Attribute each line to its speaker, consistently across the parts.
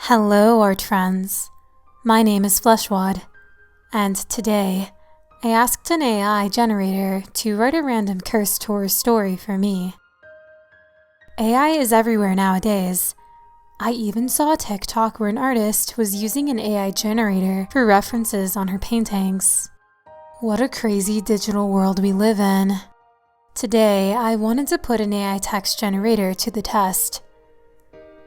Speaker 1: Hello, art friends. My name is Fleshwad, and today I asked an AI generator to write a random cursed horror story for me. AI is everywhere nowadays. I even saw a TikTok where an artist was using an AI generator for references on her paintings. What a crazy digital world we live in. Today, I wanted to put an AI text generator to the test.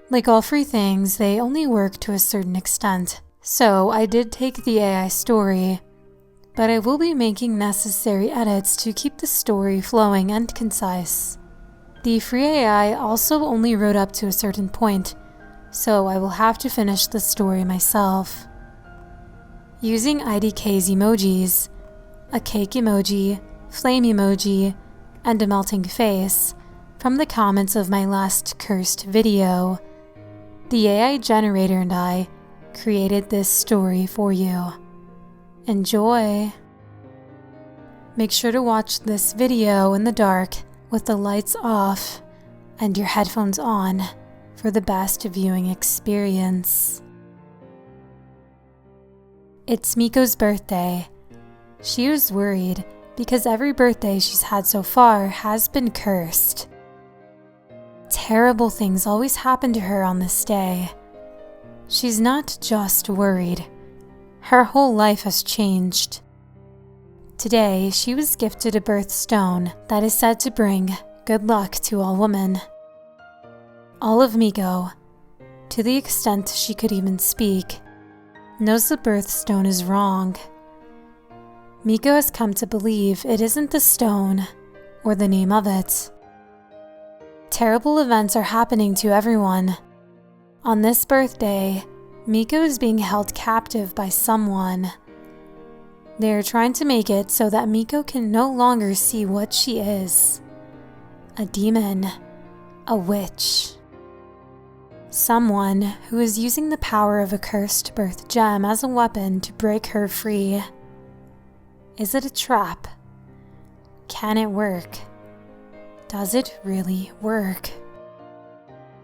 Speaker 1: Like all free things, they only work to a certain extent. So I did take the AI story, but I will be making necessary edits to keep the story flowing and concise. The free AI also only wrote up to a certain point, so I will have to finish the story myself. Using IDK's emojis, a cake emoji, flame emoji, and a melting face, from the comments of my last cursed video, the AI generator and I created this story for you. Enjoy! Make sure to watch this video in the dark with the lights off and your headphones on for the best viewing experience. It's Miko's birthday. She was worried because every birthday she's had so far has been cursed. Terrible things always happen to her on this day. She's not just worried. Her whole life has changed. Today, she was gifted a birthstone that is said to bring good luck to all women. All of Miko, to the extent she could even speak, knows the birthstone is wrong. Miko has come to believe it isn't the stone or the name of it. Terrible events are happening to everyone. On this birthday, Miko is being held captive by someone. They are trying to make it so that Miko can no longer see what she is. A demon. A witch. Someone who is using the power of a cursed birth gem as a weapon to break her free. Is it a trap? Can it work? Does it really work?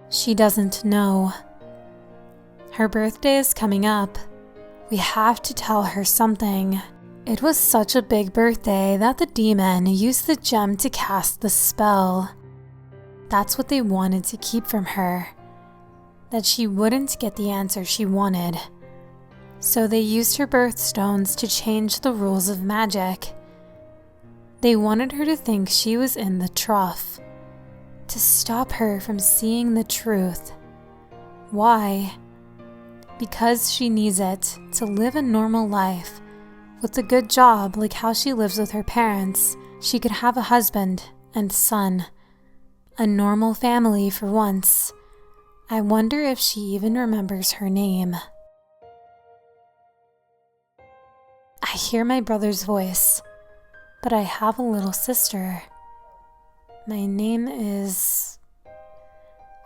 Speaker 1: She doesn't know. Her birthday is coming up. We have to tell her something. It was such a big birthday that the demon used the gem to cast the spell. That's what they wanted to keep from her. That she wouldn't get the answer she wanted. So they used her birthstones to change the rules of magic. They wanted her to think she was in the trough, to stop her from seeing the truth. Why? Because she needs it to live a normal life, with a good job like how she lives with her parents. She could have a husband and son, a normal family for once. I wonder if she even remembers her name. I hear my brother's voice. But I have a little sister. My name is...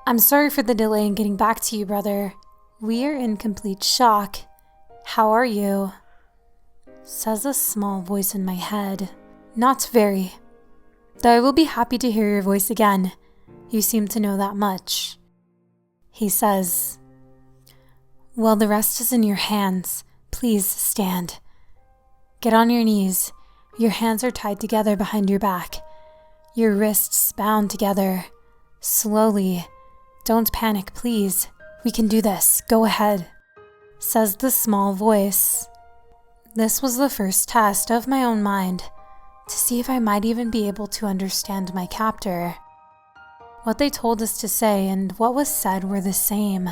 Speaker 1: I'm sorry for the delay in getting back to you, brother. We are in complete shock. How are you? Says a small voice in my head. Not very. Though I will be happy to hear your voice again. You seem to know that much. He says, well, the rest is in your hands. Please stand. Get on your knees. Your hands are tied together behind your back. Your wrists bound together. Slowly. Don't panic, please. We can do this. Go ahead. Says the small voice. This was the first test of my own mind, to see if I might even be able to understand my captor. What they told us to say and what was said were the same.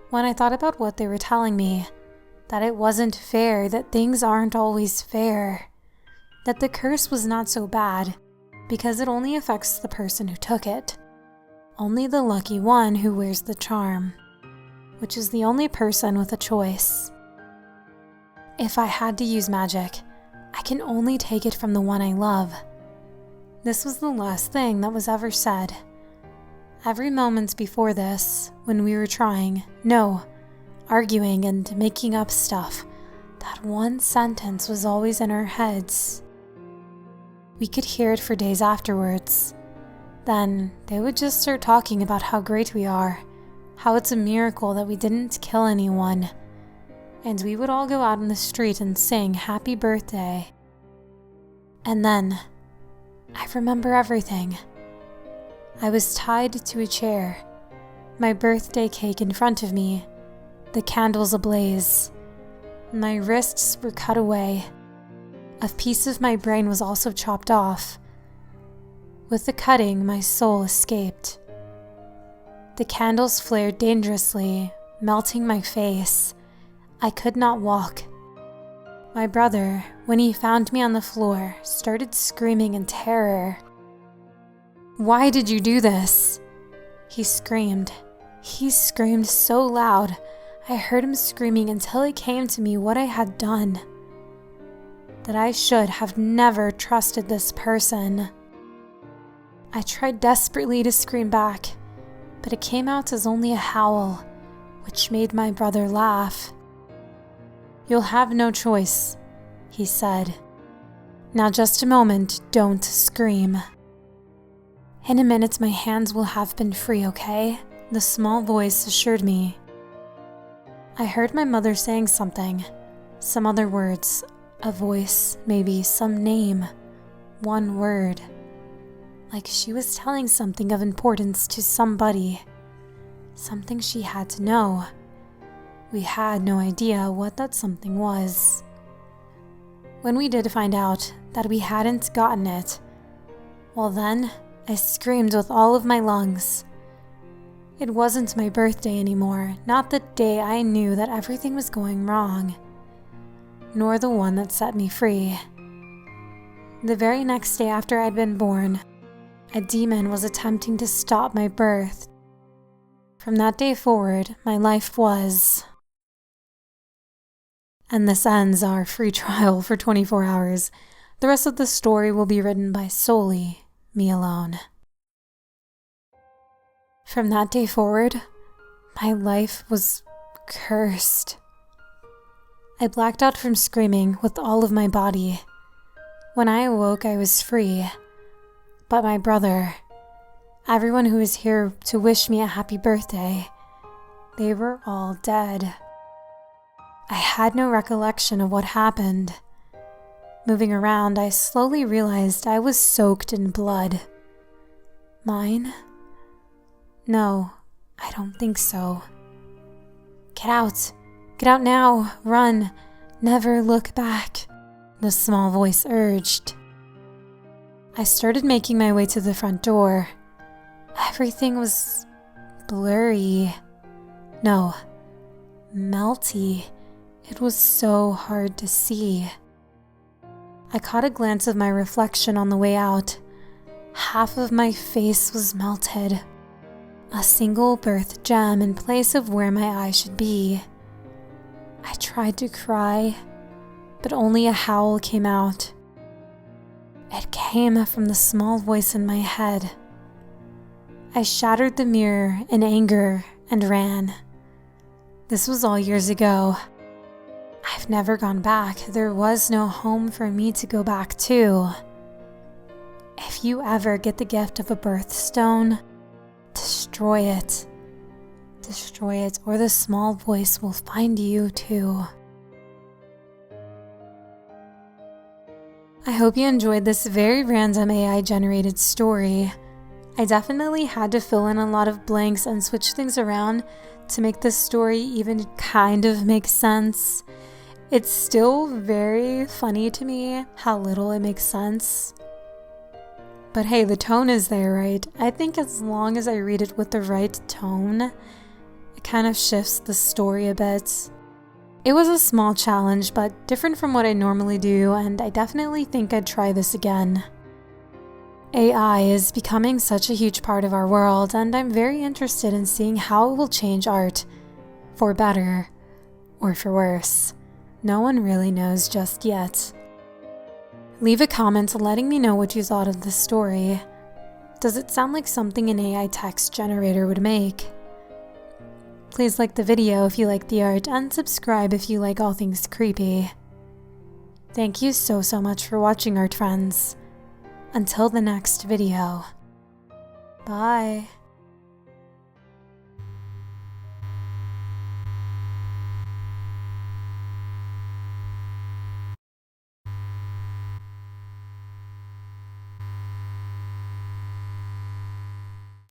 Speaker 1: When I thought about what they were telling me, that it wasn't fair, that things aren't always fair, that the curse was not so bad because it only affects the person who took it. Only the lucky one who wears the charm, which is the only person with a choice. If I had to use magic, I can only take it from the one I love. This was the last thing that was ever said. Every moment before this, when we were arguing and making up stuff, that one sentence was always in our heads. We could hear it for days afterwards. Then they would just start talking about how great we are, how it's a miracle that we didn't kill anyone, and we would all go out in the street and sing happy birthday. And then, I remember everything. I was tied to a chair, my birthday cake in front of me, the candles ablaze. My wrists were cut away. A piece of my brain was also chopped off. With the cutting, my soul escaped. The candles flared dangerously, melting my face. I could not walk. My brother, when he found me on the floor, started screaming in terror. "Why did you do this?" He screamed. He screamed so loud, I heard him screaming until it came to me what I had done. That I should have never trusted this person. I tried desperately to scream back, but it came out as only a howl, which made my brother laugh. "You'll have no choice," he said. "Now just a moment, don't scream." "In a minute my hands will have been free, okay?" the small voice assured me. I heard my mother saying something, some other words, a voice, maybe some name, one word. Like she was telling something of importance to somebody, something she had to know. We had no idea what that something was. When we did find out that we hadn't gotten it, well then, I screamed with all of my lungs. It wasn't my birthday anymore, not the day I knew that everything was going wrong, nor the one that set me free. The very next day after I'd been born, a demon was attempting to stop my birth. From that day forward, my life was... And this ends our free trial for 24 hours. The rest of the story will be written by solely me alone. From that day forward, my life was cursed. I blacked out from screaming with all of my body. When I awoke, I was free. But my brother, everyone who was here to wish me a happy birthday, they were all dead. I had no recollection of what happened. Moving around, I slowly realized I was soaked in blood. Mine? No, I don't think so. Get out! Get out now! Run! Never look back! The small voice urged. I started making my way to the front door. Everything was blurry. No, melty. It was so hard to see. I caught a glance of my reflection on the way out. Half of my face was melted. A single birth gem in place of where my eye should be. I tried to cry, but only a howl came out. It came from the small voice in my head. I shattered the mirror in anger and ran. This was all years ago. I've never gone back. There was no home for me to go back to. If you ever get the gift of a birthstone, destroy it. Destroy it, or the small voice will find you too. I hope you enjoyed this very random AI-generated story. I definitely had to fill in a lot of blanks and switch things around to make this story even kind of make sense. It's still very funny to me how little it makes sense. But hey, the tone is there, right? I think as long as I read it with the right tone, it kind of shifts the story a bit. It was a small challenge, but different from what I normally do, and I definitely think I'd try this again. AI is becoming such a huge part of our world, and I'm very interested in seeing how it will change art, for better or for worse. No one really knows just yet. Leave a comment letting me know what you thought of this story. Does it sound like something an AI text generator would make? Please like the video if you like the art, and subscribe if you like all things creepy. Thank you so much for watching, art friends. Until the next video. Bye.